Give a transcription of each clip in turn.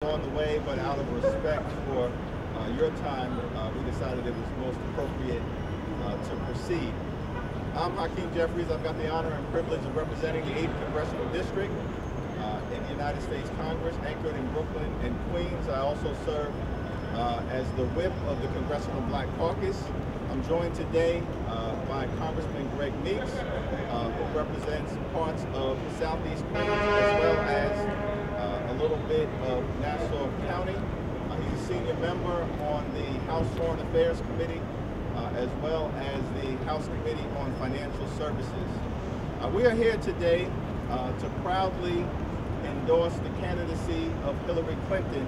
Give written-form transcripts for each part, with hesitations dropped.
On the way, but out of respect for your time, we decided it was most appropriate to proceed. I'm Hakeem Jeffries. I've got the honor and privilege of representing the 8th Congressional District in the United States Congress, anchored in Brooklyn and Queens. I also serve as the whip of the Congressional Black Caucus. I'm joined today by Congressman Greg Meeks, who represents parts of Southeast Queens as well as a little bit of Nassau County. He's a senior member on the House Foreign Affairs Committee, as well as the House Committee on Financial Services. We are here today to proudly endorse the candidacy of Hillary Clinton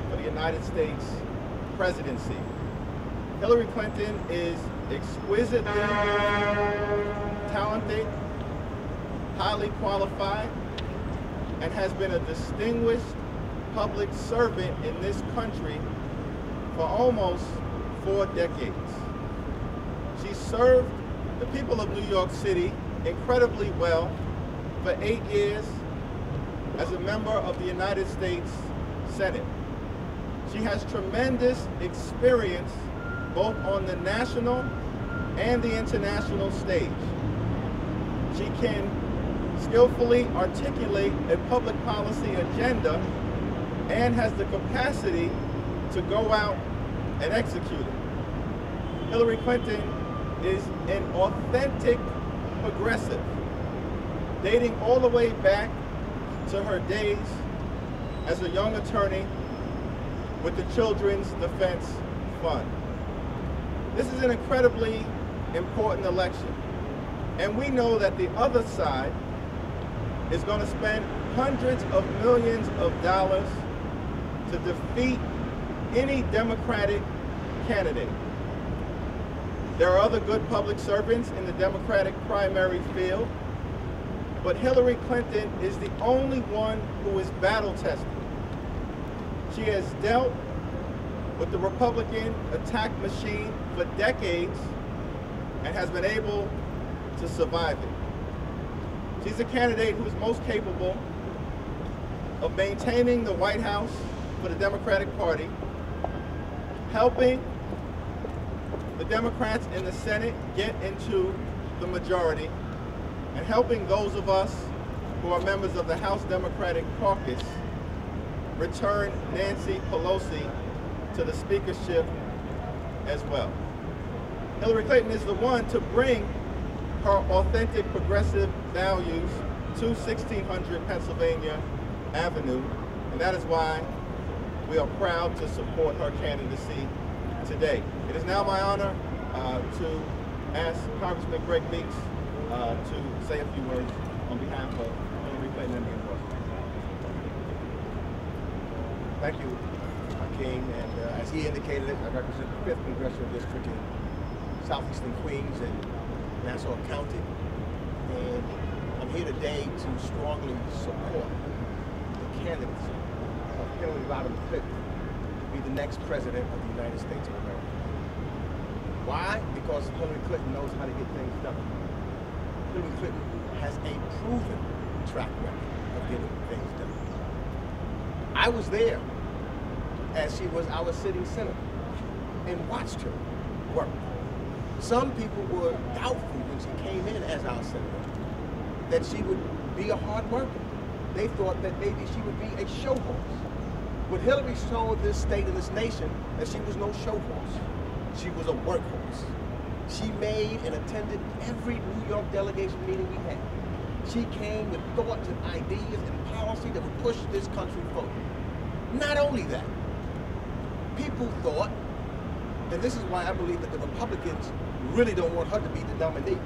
for the United States presidency. Hillary Clinton is exquisitely talented, highly qualified, and has been a distinguished public servant in this country for almost 4 decades. She served the people of New York City incredibly well for 8 years as a member of the United States Senate. She has tremendous experience both on the national and the international stage. She can skillfully articulate a public policy agenda and has the capacity to go out and execute it. Hillary Clinton is an authentic progressive, dating all the way back to her days as a young attorney with the Children's Defense Fund. This is an incredibly important election, and we know that the other side is going to spend hundreds of millions of dollars to defeat any Democratic candidate. There are other good public servants in the Democratic primary field, but Hillary Clinton is the only one who is battle-tested. She has dealt with the Republican attack machine for decades and has been able to survive it. She's a candidate who is most capable of maintaining the White House for the Democratic Party, helping the Democrats in the Senate get into the majority, and helping those of us who are members of the House Democratic Caucus return Nancy Pelosi to the speakership as well. Hillary Clinton is the one to bring her authentic progressive values to 1600 Pennsylvania Avenue, and that is why we are proud to support her candidacy today. It is now my honor to ask Congressman Greg Meeks to say a few words on behalf of Hillary Clinton and the Endorses. Thank you, Hakeem, and as he indicated, I represent the 5th Congressional District in Southeastern Queens and Nassau County, and I'm here today to strongly support the candidacy of Hillary Clinton to be the next president of the United States of America. Why? Because Hillary Clinton knows how to get things done. Hillary Clinton has a proven track record of getting things done. I was there as she was our sitting senator and watched her work. Some people were doubtful when she came in as our senator that she would be a hard worker. They thought that maybe she would be a show horse. But Hillary showed this state and this nation that she was no show horse. She was a workhorse. She made and attended every New York delegation meeting we had. She came with thoughts and ideas and policy that would push this country forward. Not only that, people thought, and this is why I believe that the Republicans really don't want her to be the nominee.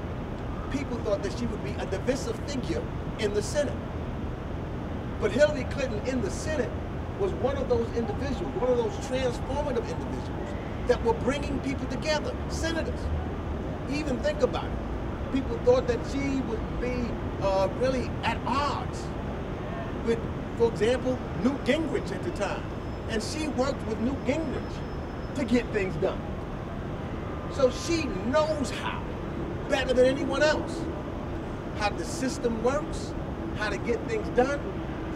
People thought that she would be a divisive figure in the Senate. But Hillary Clinton in the Senate was one of those individuals, one of those transformative individuals that were bringing people together, senators. Even think about it. People thought that she would be really at odds with, for example, Newt Gingrich at the time. And she worked with Newt Gingrich to get things done. So she knows how, better than anyone else, how the system works, how to get things done.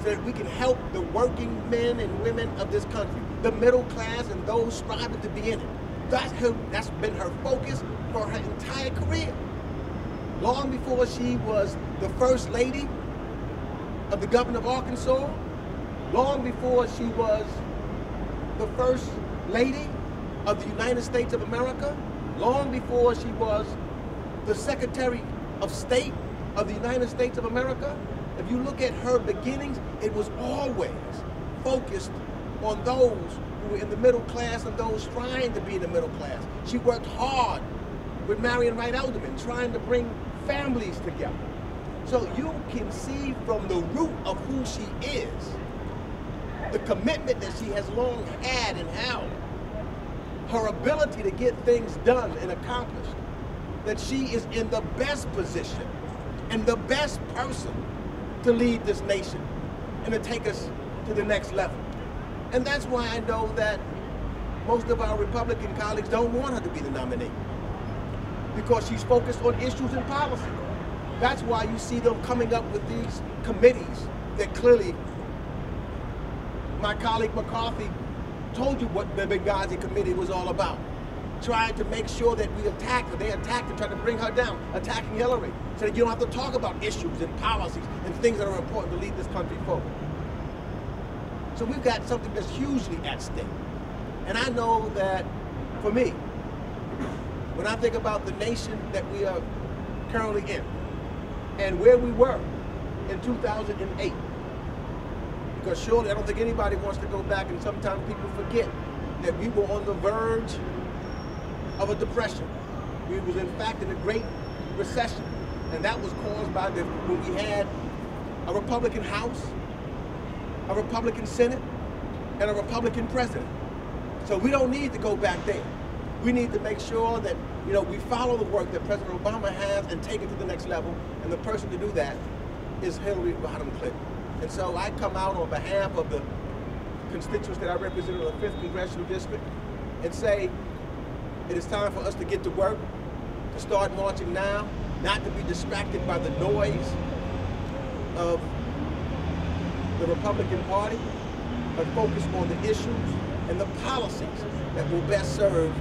so that we can help the working men and women of this country, the middle class and those striving to be in it. That's been her focus for her entire career. Long before she was the first lady of the governor of Arkansas, long before she was the first lady of the United States of America, long before she was the Secretary of State of the United States of America. If you look at her beginnings, it was always focused on those who were in the middle class and those trying to be in the middle class. She worked hard with Marion Wright Elderman, trying to bring families together. So you can see from the root of who she is, the commitment that she has long had and held, her ability to get things done and accomplished, that she is in the best position and the best person to lead this nation and to take us to the next level. And that's why I know that most of our Republican colleagues don't want her to be the nominee, because she's focused on issues and policy. That's why you see them coming up with these committees that clearly, my colleague McCarthy told you what the Benghazi committee was all about. Trying to make sure that we attack her. They attacked her, trying to bring her down, attacking Hillary, so that you don't have to talk about issues and policies and things that are important to lead this country forward. So we've got something that's hugely at stake. And I know that, for me, when I think about the nation that we are currently in, and where we were in 2008, because surely I don't think anybody wants to go back, and sometimes people forget that we were on the verge of a depression. We was in fact in a great recession, and that was caused by when we had a Republican House, a Republican Senate, and a Republican president. So we don't need to go back there. We need to make sure that we follow the work that President Obama has and take it to the next level, and the person to do that is Hillary Rodham Clinton. And so I come out on behalf of the constituents that I represent in the 5th Congressional District and say it is time for us to get to work, to start marching now, not to be distracted by the noise of the Republican Party, but focus on the issues and the policies that will best serve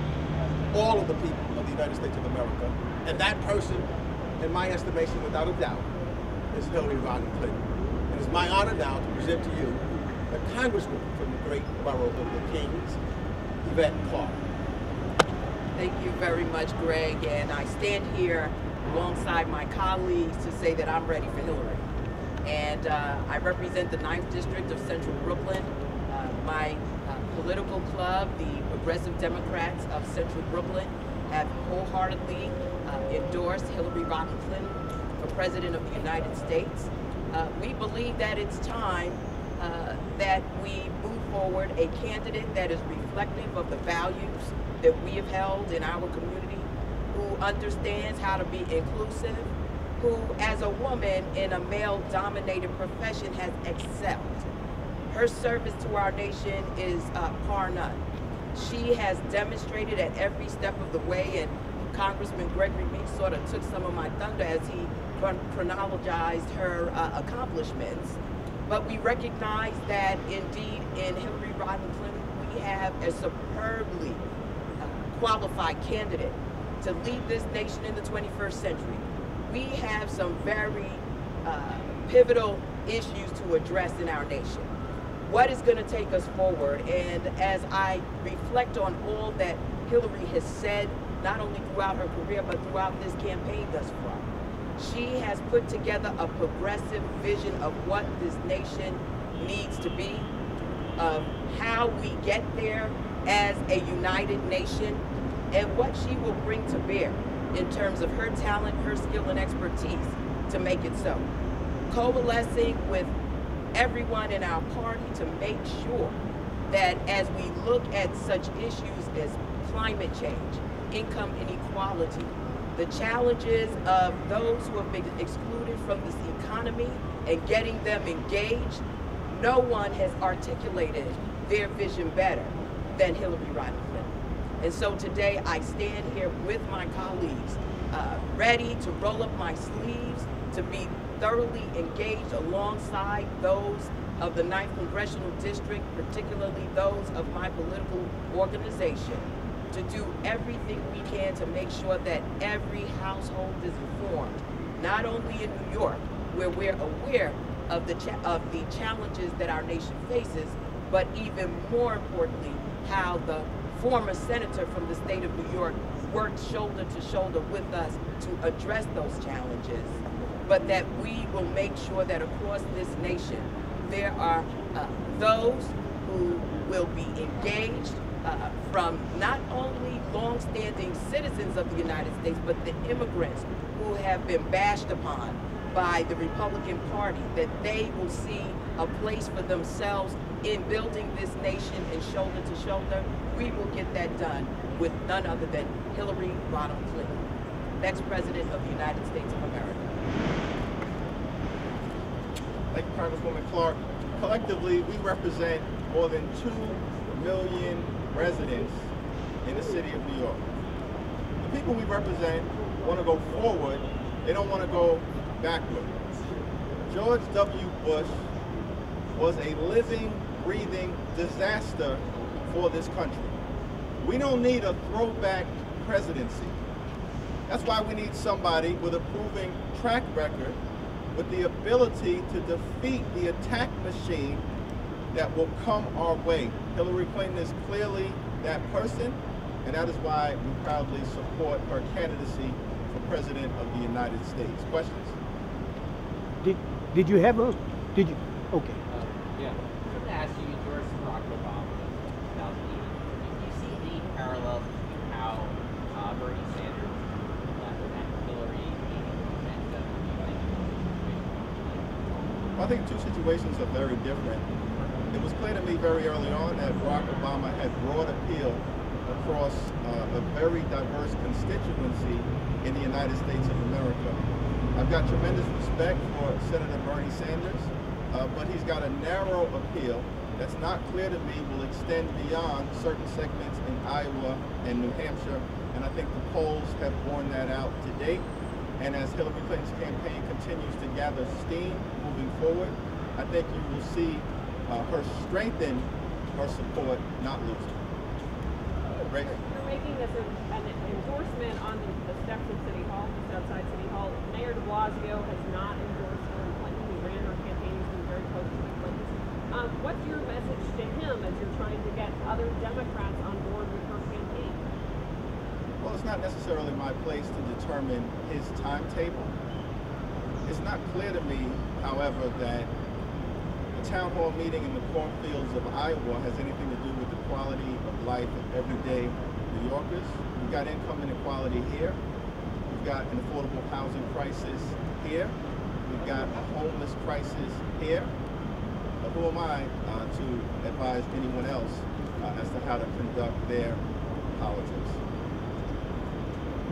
all of the people of the United States of America. And that person, in my estimation, without a doubt, is Hillary Rodham Clinton. And it's my honor now to present to you the Congresswoman from the great borough of the Kings, Yveet Clarke. Thank you very much, Greg. And I stand here alongside my colleagues to say that I'm ready for Hillary. And I represent the 9th District of Central Brooklyn. My political club, the Progressive Democrats of Central Brooklyn, have wholeheartedly endorsed Hillary Rodham Clinton for President of the United States. We believe that it's time that we move forward a candidate that is reflective of the values that we have held in our community, who understands how to be inclusive, who as a woman in a male-dominated profession has excelled. Her service to our nation is par none. She has demonstrated at every step of the way, and Congressman Gregory Meeks sort of took some of my thunder as he chronologized her accomplishments. But we recognize that indeed in Hillary Rodham Clinton, we have a superbly qualified candidate to lead this nation in the 21st century. We have some very pivotal issues to address in our nation. What is going to take us forward? And as I reflect on all that Hillary has said, not only throughout her career, but throughout this campaign thus far, she has put together a progressive vision of what this nation needs to be, of how we get there as a united nation, and what she will bring to bear in terms of her talent, her skill, and expertise to make it so. Coalescing with everyone in our party to make sure that as we look at such issues as climate change, income inequality, the challenges of those who have been excluded from this economy and getting them engaged, no one has articulated their vision better than Hillary Rodham Clinton. And so today I stand here with my colleagues, ready to roll up my sleeves, to be thoroughly engaged alongside those of the 9th Congressional District, particularly those of my political organization, to do everything we can to make sure that every household is informed, not only in New York, where we're aware of the challenges that our nation faces, but even more importantly, how the former senator from the state of New York worked shoulder to shoulder with us to address those challenges, but that we will make sure that across this nation there are those who will be engaged from not only long-standing citizens of the United States, but the immigrants who have been bashed upon by the Republican Party, that they will see a place for themselves in building this nation and shoulder to shoulder. We will get that done with none other than Hillary Rodham Clinton, next President of the United States of America. Thank you, Congresswoman Clarke. Collectively, we represent more than 2 million residents in the city of New York. The people we represent want to go forward, they don't want to go backward. George W. Bush was a living, breathing disaster for this country. We don't need a throwback presidency. That's why we need somebody with a proven track record, with the ability to defeat the attack machine that will come our way. Hillary Clinton is clearly that person, and that is why we proudly support her candidacy for President of the United States. Questions? Did you have a, did you, okay. Yeah, I'm going to ask you, you endorsed Barack Obama in 2008. Do you see any parallel between how Bernie Sanders and Hillary I think 2 situations are very different. It was clear to me very early on that Barack Obama had broad appeal across a very diverse constituency in the United States of America. I've got tremendous respect for Senator Bernie Sanders, but he's got a narrow appeal that's not clear to me will extend beyond certain segments in Iowa and New Hampshire, and I think the polls have borne that out to date. And as Hillary Clinton's campaign continues to gather steam moving forward, I think you will see her strengthen her support, not lose it. Great. You're making this an endorsement on the steps of City Hall, just outside City Hall. Mayor de Blasio has not endorsed Hillary Clinton. He ran her campaign. He's been very close to the Clintons. What's your message to him as you're trying to get other Democrats on board with her campaign? Well, it's not necessarily my place to determine his timetable. It's not clear to me, however, that a town hall meeting in the cornfields of Iowa has anything to do with the quality of life of everyday New Yorkers. We've got income inequality here. We've got an affordable housing crisis here. We've got a homeless crisis here. But who am I to advise anyone else as to how to conduct their politics?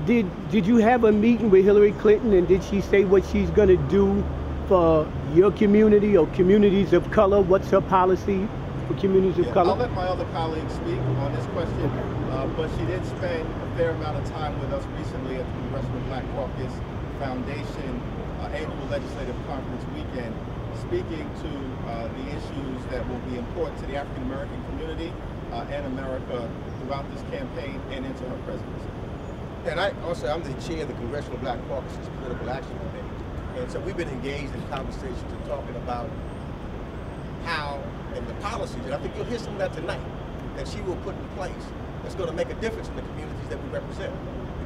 Did you have a meeting with Hillary Clinton, and did she say what she's going to do for your community or communities of color? What's her policy for communities of color? I'll let my other colleagues speak on this question, but she did spend a fair amount of time with us recently at the Congressional Black Caucus Foundation annual legislative conference weekend, speaking to the issues that will be important to the African American community and America throughout this campaign and into her presidency. And I'm the chair of the Congressional Black Caucus's Political Action Committee. And so we've been engaged in conversations and talking about how, and the policies, and I think you'll hear some of that tonight, that she will put in place that's going to make a difference in the communities that we represent.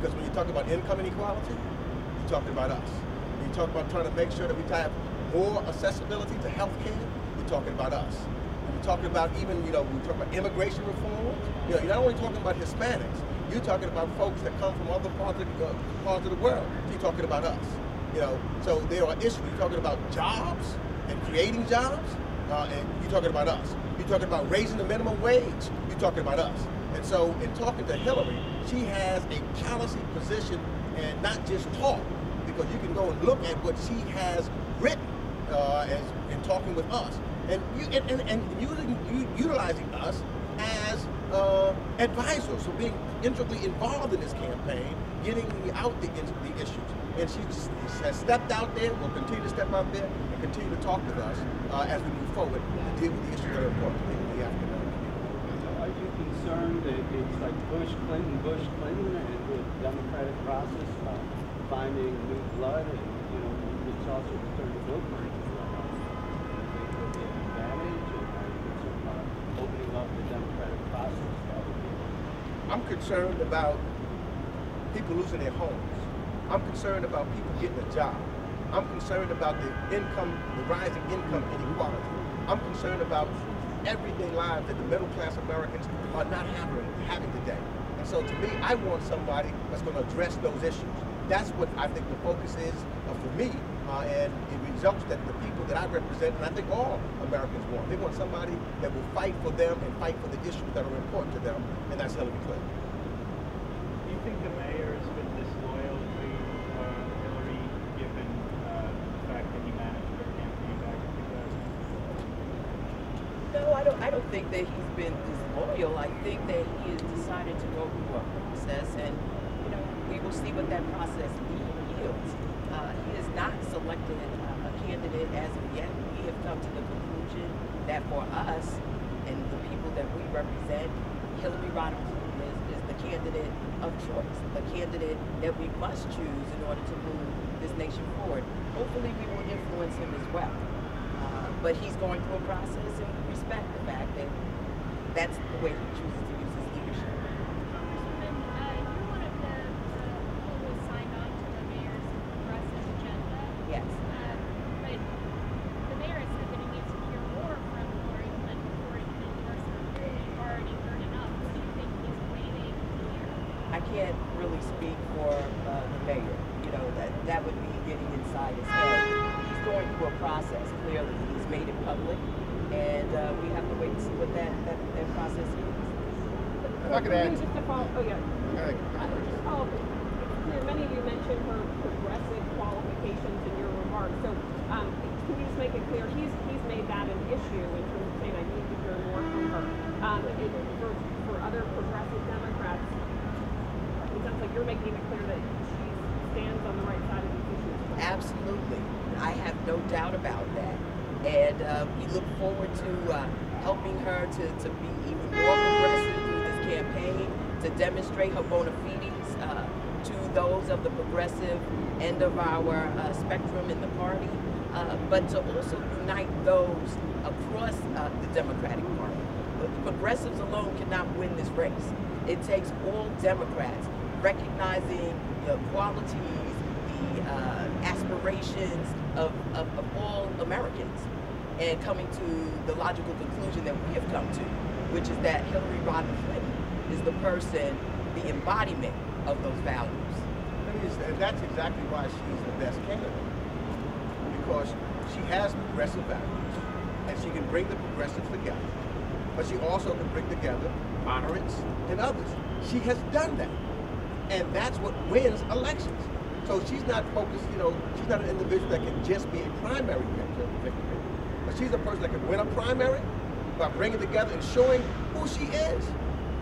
Because when you talk about income inequality, you're talking about us. When you talk about trying to make sure that we have more accessibility to health care, you're talking about us. When you're talking about even, we talk about immigration reform, you're not only talking about Hispanics, you're talking about folks that come from other parts of the world. You're talking about us. So there are issues. You're talking about jobs and creating jobs, and you're talking about us. You're talking about raising the minimum wage. You're talking about us. And so in talking to Hillary, she has a policy position and not just talk, because you can go and look at what she has written in talking with us, and utilizing us as advisor, so being intricately involved in this campaign, getting out the issues. And she has stepped out there, will continue to step out there, and continue to talk with us as we move forward to deal with the issues that are important to the African American community. Are you concerned that it's like Bush, Clinton, and the Democratic process finding new blood, and it's also returned to Bill Clinton as well? Do you think there'll be an advantage, or are you concerned about opening up the Democratic process? I'm concerned about people losing their homes. I'm concerned about people getting a job. I'm concerned about the rising income inequality. I'm concerned about everyday lives that the middle class Americans are not having today. And so to me, I want somebody that's going to address those issues. That's what I think the focus is for me, and it results that the people that I represent, and I think all Americans want, they want somebody that will fight for them and fight for the issues that are important to them, and that's Hillary Clinton. Do you think the mayor has been disloyal to Hillary, given the fact that he managed her campaign back in 2000? No, I don't think that he's been disloyal. I think that he has decided to go through a process, and we will see what that process yields. He has not selected a candidate as of yet. We have come to the conclusion that for us and the people that we represent, Hillary Rodham is the candidate of choice, the candidate that we must choose in order to move this nation forward. Hopefully we will influence him as well. But he's going through a process, and we respect the fact that that's the way he chooses to use his leadership. And you're one of the people who signed on to the mayor's progressive agenda. Yes. But the mayor has said that he needs to hear more from Hillary Clinton before he can endorse her. You've already heard enough. What do you think he's waiting here? I can't really speak for the mayor. That would be getting inside his head. He's going through a process, clearly. He's made it public, and we have to wait and see what that process is. If I could add, Just to follow, just follow up. Many of you mentioned her progressive qualifications in your remarks. So can you just make it clear, he's made that an issue in terms of saying I need to hear more from her. For other progressive Democrats, it sounds like you're making it clear that she stands on the right side of these issues. Absolutely. I have no doubt about that. And we look forward to helping her to be even more progressive through this campaign, to demonstrate her bona fides to those of the progressive end of our spectrum in the party, but to also unite those across the Democratic Party. But the progressives alone cannot win this race. It takes all Democrats recognizing the qualities, the aspirations of all Americans, and coming to the logical conclusion that we have come to, which is that Hillary Rodham Clinton is the person, the embodiment of those values. And that's exactly why she's the best candidate, because she has progressive values, and she can bring the progressives together, but she also can bring together moderates and others. She has done that, and that's what wins elections. So she's not focused, she's not an individual that can just be a primary victor, but she's a person that can win a primary by bringing together and showing who she is.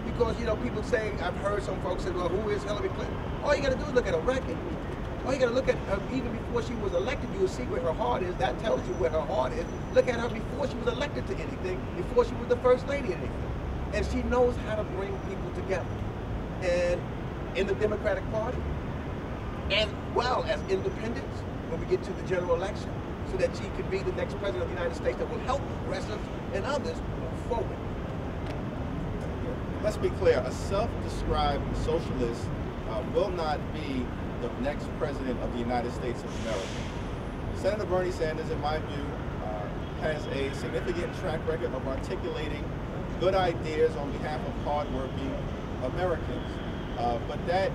Because, people say, I've heard some folks say, well, who is Hillary Clinton? All you got to do is look at her record. All you got to look at her, even before she was elected, you will see where her heart is. That tells you where her heart is. Look at her before she was elected to anything, before she was the first lady of anything. And she knows how to bring people together. And in the Democratic Party, as well as independents, when we get to the general election, so that she can be the next president of the United States that will help progressives and others move forward. Let's be clear, a self-described socialist will not be the next president of the United States of America. Senator Bernie Sanders, in my view, has a significant track record of articulating good ideas on behalf of hardworking Americans. But that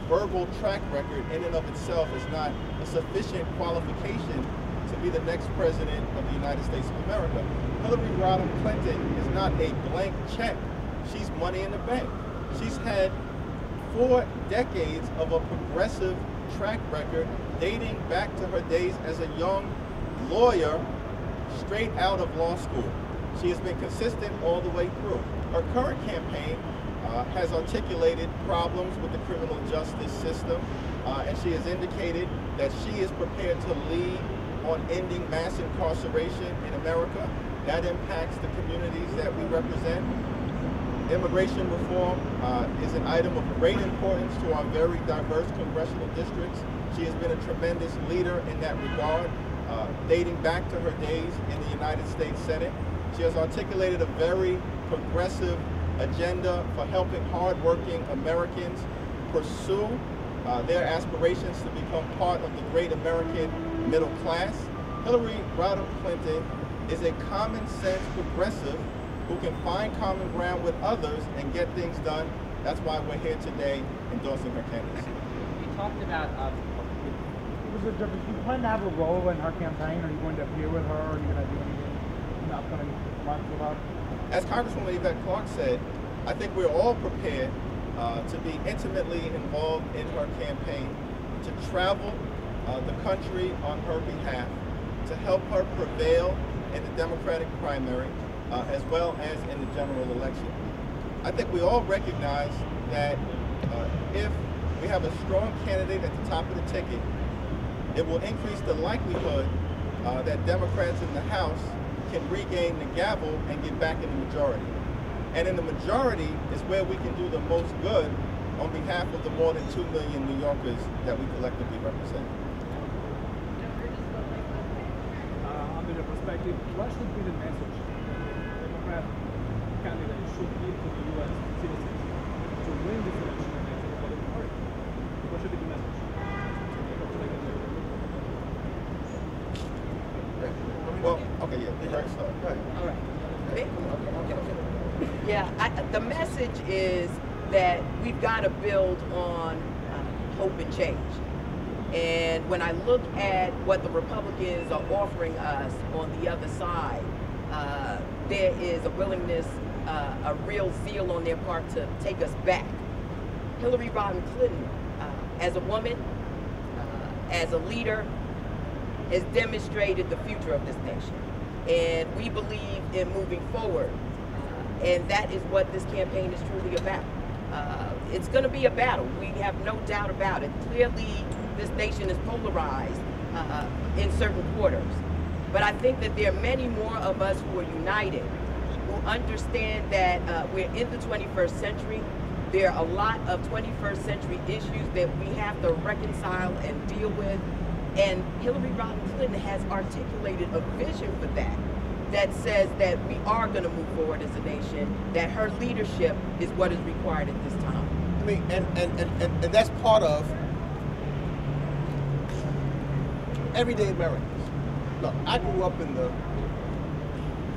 verbal track record in and of itself is not a sufficient qualification to be the next president of the United States of America. Hillary Rodham Clinton is not a blank check. She's money in the bank. She's had 4 decades of a progressive track record dating back to her days as a young lawyer straight out of law school. She has been consistent all the way through. Her current campaign has articulated problems with the criminal justice system, and she has indicated that she is prepared to lead on ending mass incarceration in America. That impacts the communities that we represent. Immigration reform is an item of great importance to our very diverse congressional districts. She has been a tremendous leader in that regard, dating back to her days in the United States Senate. She has articulated a very progressive agenda for helping hardworking Americans pursue their aspirations to become part of the great American middle class. Hillary Rodham Clinton is a common sense progressive who can find common ground with others and get things done. That's why we're here today endorsing her candidacy. You talked about Was it different? Do you plan to have a role in her campaign? Are you going to appear with her? Are you going to do anything in the upcoming months with her? As Congresswoman Yvette Clarke said, I think we're all prepared to be intimately involved in her campaign, to travel the country on her behalf, to help her prevail in the Democratic primary, as well as in the general election. I think we all recognize that if we have a strong candidate at the top of the ticket, it will increase the likelihood that Democrats in the House can regain the gavel and get back in the majority. And in the majority is where we can do the most good on behalf of the more than 2 million New Yorkers that we collectively represent. Under the perspective, what should be the message Democrat candidate should give to the U.S. citizens to win this election against the Republican Party? What should be the message? Well, okay, yeah, Greg, start. Go ahead. All right. Yeah, the message is that we've got to build on hope and change. And when I look at what the Republicans are offering us on the other side, there is a willingness, a real zeal on their part to take us back. Hillary Rodham Clinton, as a woman, as a leader, has demonstrated the future of this nation. And we believe in moving forward. And that is what this campaign is truly about. It's going to be a battle. We have no doubt about it. Clearly, this nation is polarized in certain quarters. But I think that there are many more of us who are united, who understand that we're in the 21st century. There are a lot of 21st century issues that we have to reconcile and deal with. And Hillary Rodham Clinton has articulated a vision for that, that says that we are going to move forward as a nation, that her leadership is what is required at this time. I mean, and that's part of everyday Americans. Look, I grew up in the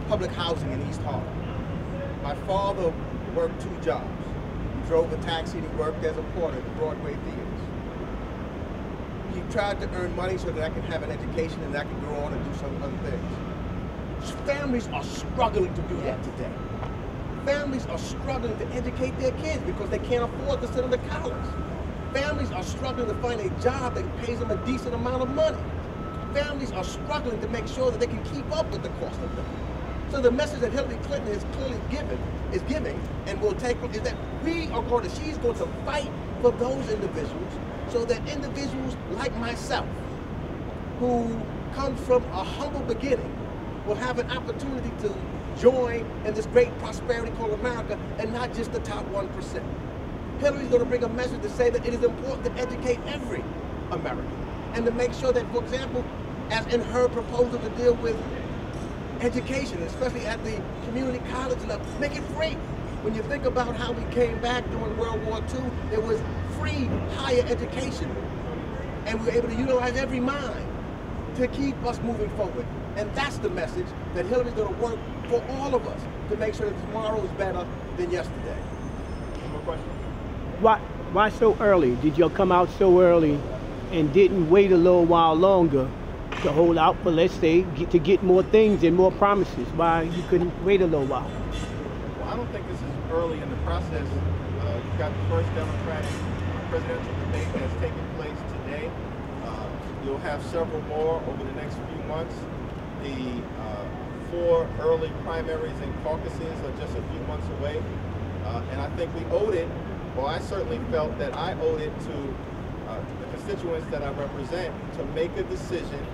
public housing in East Harlem. My father worked 2 jobs. He drove a taxi and he worked as a porter at the Broadway theaters. He tried to earn money so that I could have an education and I could go on and do some other things. Families are struggling to do that today. Families are struggling to educate their kids because they can't afford to send them to college. Families are struggling to find a job that pays them a decent amount of money. Families are struggling to make sure that they can keep up with the cost of living. So the message that Hillary Clinton is clearly giving, and will take, is that she's going to fight for those individuals, so that individuals like myself, who come from a humble beginning, will have an opportunity to join in this great prosperity called America, and not just the top 1%. Hillary's going to bring a message to say that it is important to educate every American, and to make sure that, for example, as in her proposal to deal with education, especially at the community college level, make it free. When you think about how we came back during World War II, it was free higher education. And we were able to utilize every mind to keep us moving forward. And that's the message that Hillary's going to work for all of us to make sure that tomorrow is better than yesterday. One more question? Why so early? Did y'all come out so early and didn't wait a little while longer to hold out for, let's say, to get more things and more promises? Why you couldn't wait a little while? Well, I don't think this is early in the process. You've got the first Democratic presidential debate that's taking place today. You'll have several more over the next few months. The 4 early primaries and caucuses are just a few months away. And I think we owed it, or I certainly felt that I owed it to the constituents that I represent to make a decision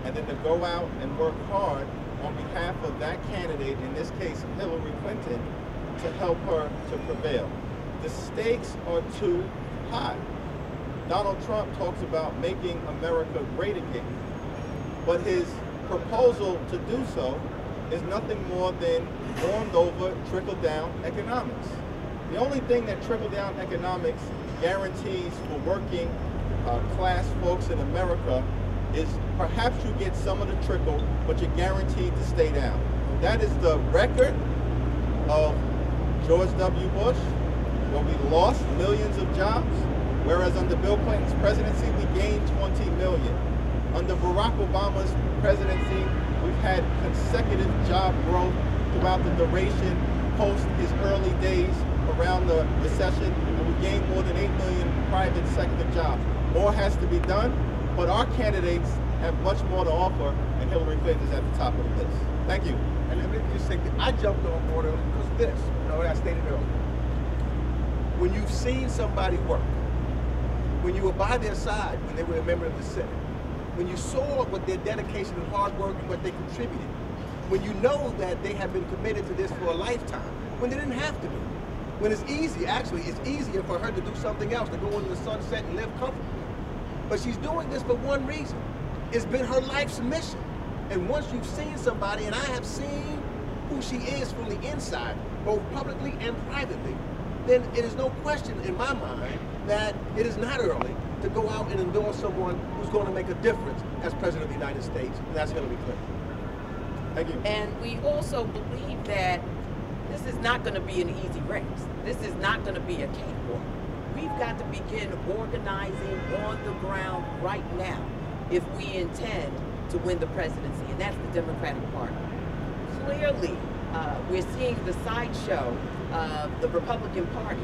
and then to go out and work hard on behalf of that candidate, in this case Hillary Clinton, to help her to prevail. The stakes are too high. Donald Trump talks about making America great again, but his proposal to do so is nothing more than warmed over trickle-down economics. The only thing that trickle-down economics guarantees for working class folks in America is perhaps you get some of the trickle, but you're guaranteed to stay down. That is the record of George W. Bush, where we lost millions of jobs, whereas under Bill Clinton's presidency, we gained 20 million. Under Barack Obama's presidency, we've had consecutive job growth throughout the duration post his early days around the recession, and we gained more than 8 million private sector jobs. More has to be done, but our candidates have much more to offer, and Hillary Clinton is at the top of the list. Thank you. And let me just say that I jumped on board early because of this, what I stated earlier. When you've seen somebody work, when you were by their side when they were a member of the Senate, when you saw what their dedication and hard work and what they contributed, when you know that they have been committed to this for a lifetime, when they didn't have to be, when it's easy, actually, it's easier for her to do something else, to go into the sunset and live comfortably. But she's doing this for one reason. It's been her life's mission. And once you've seen somebody, and I have seen who she is from the inside, both publicly and privately, then it is no question in my mind that it is not early to go out and endorse someone who's going to make a difference as President of the United States, and that's Hillary Clinton. Thank you. And we also believe that this is not going to be an easy race. This is not going to be a cakewalk. We've got to begin organizing on the ground right now if we intend to win the presidency, and that's the Democratic Party. Clearly, we're seeing the sideshow of the Republican Party,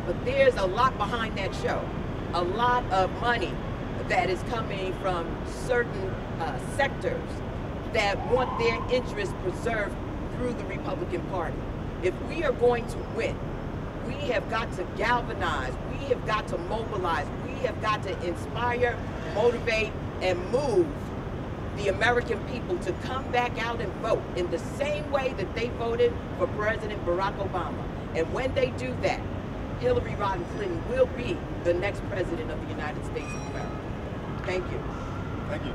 but there's a lot behind that show. A lot of money that is coming from certain sectors that want their interests preserved through the Republican Party. If we are going to win, we have got to galvanize, we have got to mobilize, we have got to inspire, motivate, and move the American people to come back out and vote in the same way that they voted for President Barack Obama. And when they do that, Hillary Rodham Clinton will be the next president of the United States of America. Thank you. Thank you.